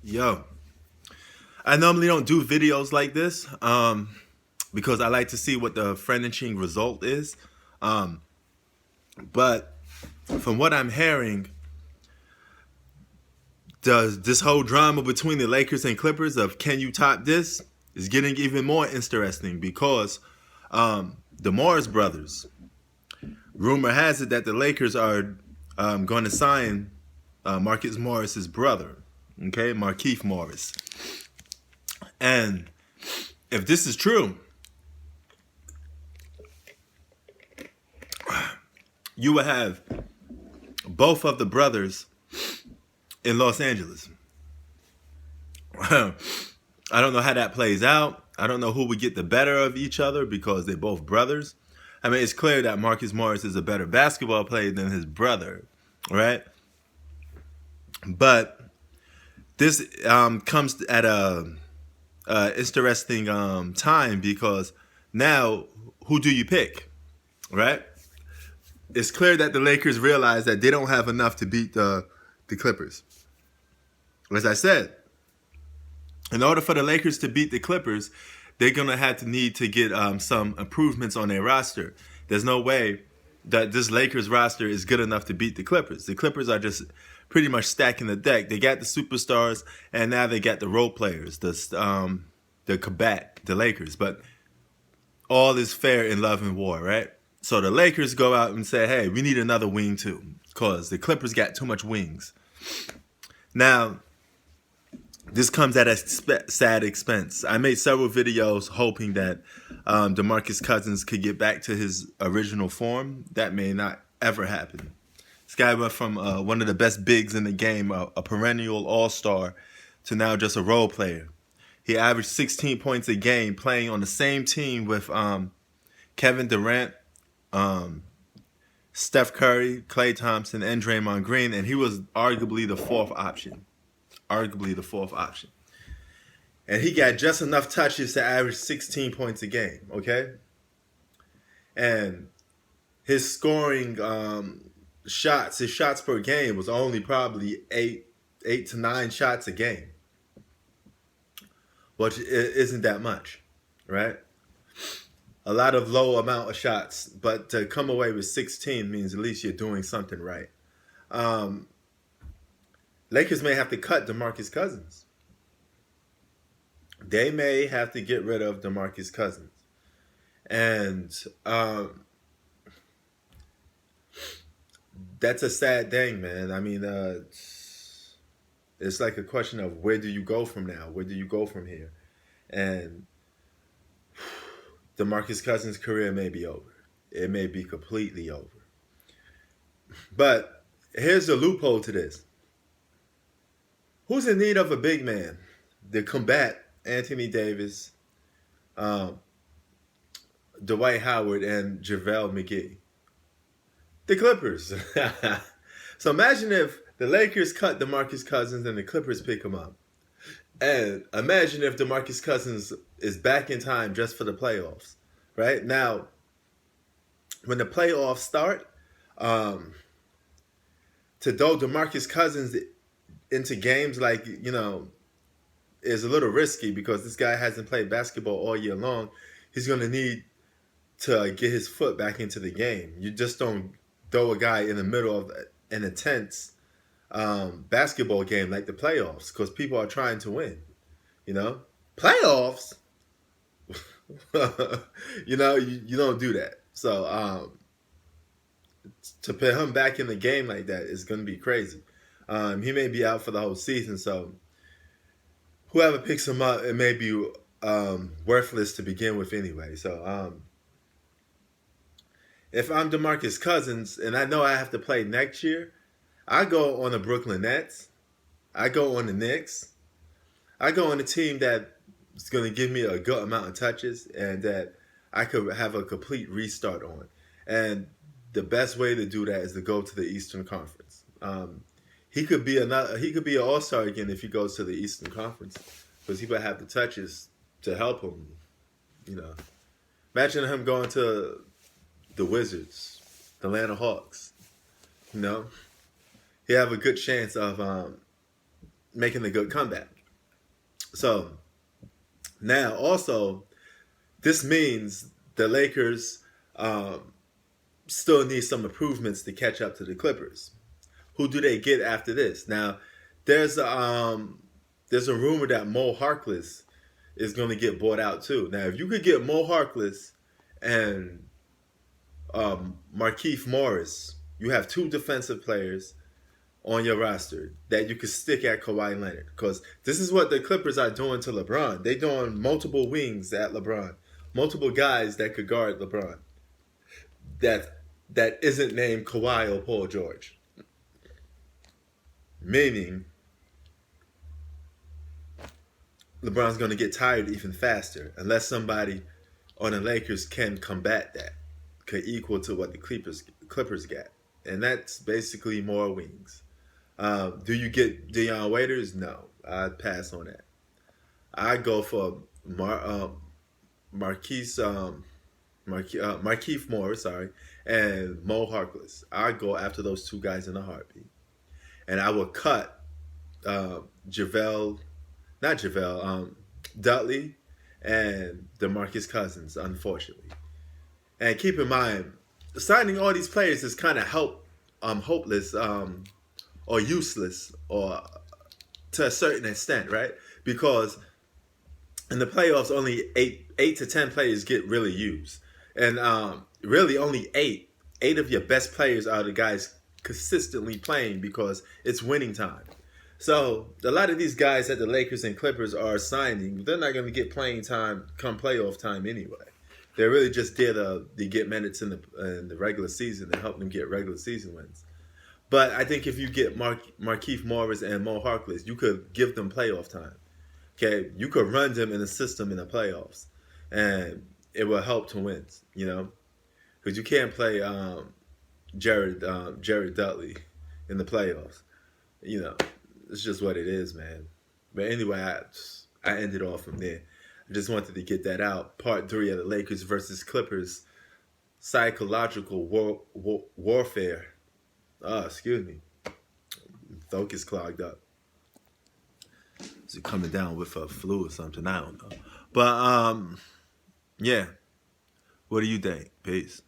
Yo, I normally don't do videos like this because I like to see what the friend-ching result is. Um, but from what I'm hearing, does this whole drama between the Lakers and Clippers of can you top this is getting even more interesting because the Morris brothers, rumor has it that the Lakers are going to sign Marcus Morris's brother, okay, Markieff Morris. And if this is true, you would have both of the brothers in Los Angeles. I don't know how that plays out. I don't know who would get the better of each other because they're both brothers. I mean, it's clear that Marcus Morris is a better basketball player than his brother, right? But this comes at a interesting time because now who do you pick, right? It's clear that the Lakers realize that they don't have enough to beat the Clippers. As I said, in order for the Lakers to beat the Clippers, they're gonna have to need to get some improvements on their roster. There's no way that this Lakers roster is good enough to beat the Clippers. The Clippers are just pretty much stacking the deck. They got the superstars, and now they got the role players, the combat, the Lakers. But all is fair in love and war, right? So the Lakers go out and say, "Hey, we need another wing too," because the Clippers got too much wings. Now, this comes at a sad expense. I made several videos hoping that DeMarcus Cousins could get back to his original form. That may not ever happen. This guy went from one of the best bigs in the game, a perennial all-star, to now just a role player. He averaged 16 points a game playing on the same team with Kevin Durant, um, Steph Curry, Klay Thompson, and Draymond Green, and he was arguably the fourth option. Arguably the fourth option. And he got just enough touches to average 16 points a game, okay? And his scoring his shots per game was only probably eight to nine shots a game, which isn't that much, right? A lot of low amount of shots, but to come away with 16 means at least you're doing something right. Um, Lakers may have to cut DeMarcus Cousins. They may have to get rid of DeMarcus Cousins. And that's a sad thing, man. I mean, it's like a question of where do you go from now? Where do you go from here? And DeMarcus Cousins' career may be over. It may be completely over. But here's the loophole to this. Who's in need of a big man to combat Anthony Davis, um, Dwight Howard, and JaVale McGee? The Clippers. So imagine if the Lakers cut DeMarcus Cousins and the Clippers pick him up. And imagine if DeMarcus Cousins is back in time just for the playoffs. Right? Now, when the playoffs start, um, to throw DeMarcus Cousins into games like, is a little risky because this guy hasn't played basketball all year long. He's going to need to get his foot back into the game. You just don't throw a guy in the middle of an intense basketball game like the playoffs because people are trying to win. Playoffs. You don't do that. So to put him back in the game like that is going to be crazy. He may be out for the whole season, so whoever picks him up, it may be worthless to begin with anyway. So if I'm DeMarcus Cousins and I know I have to play next year, I go on the Brooklyn Nets. I go on the Knicks. I go on a team that is going to give me a good amount of touches and that I could have a complete restart on. And the best way to do that is to go to the Eastern Conference. He could be an all-star again if he goes to the Eastern Conference because he would have the touches to help him. Imagine him going to the Wizards, the Atlanta Hawks. He have a good chance of making a good comeback. So now also this means the Lakers still need some improvements to catch up to the Clippers. Who do they get after this? Now, there's a rumor that Mo Harkless is going to get bought out too. Now, if you could get Mo Harkless and Markieff Morris, you have two defensive players on your roster that you could stick at Kawhi Leonard. Because this is what the Clippers are doing to LeBron. They're doing multiple wings at LeBron, multiple guys that could guard LeBron. That isn't named Kawhi or Paul George. Meaning, LeBron's going to get tired even faster unless somebody on the Lakers can combat that, could equal to what the Clippers got. And that's basically more wings. Do you get Deion Waiters? No, I'd pass on that. I'd go for Markieff Morris, and Mo Harkless. I'd go after those two guys in a heartbeat. And I would cut Dudley and DeMarcus Cousins, unfortunately. And keep in mind, signing all these players is kind of hopeless or useless or to a certain extent, right? Because in the playoffs, only eight to 10 players get really used. And really only eight of your best players are the guys consistently playing because it's winning time. So a lot of these guys that the Lakers and Clippers are signing, they're not going to get playing time come playoff time anyway. They're really just there to get minutes in the regular season and help them get regular season wins. But I think if you get Markieff Morris and Mo Harkless, you could give them playoff time. Okay, you could run them in the system in the playoffs, and it will help to win. You know, because you can't play Jared Dudley in the playoffs. You know, it's just what it is, man. But anyway, I ended off from there. I just wanted to get that out. Part 3 of the Lakers versus Clippers psychological warfare. Excuse me. Throat is clogged up. Is it coming down with a flu or something? I don't know. But yeah. What do you think? Peace.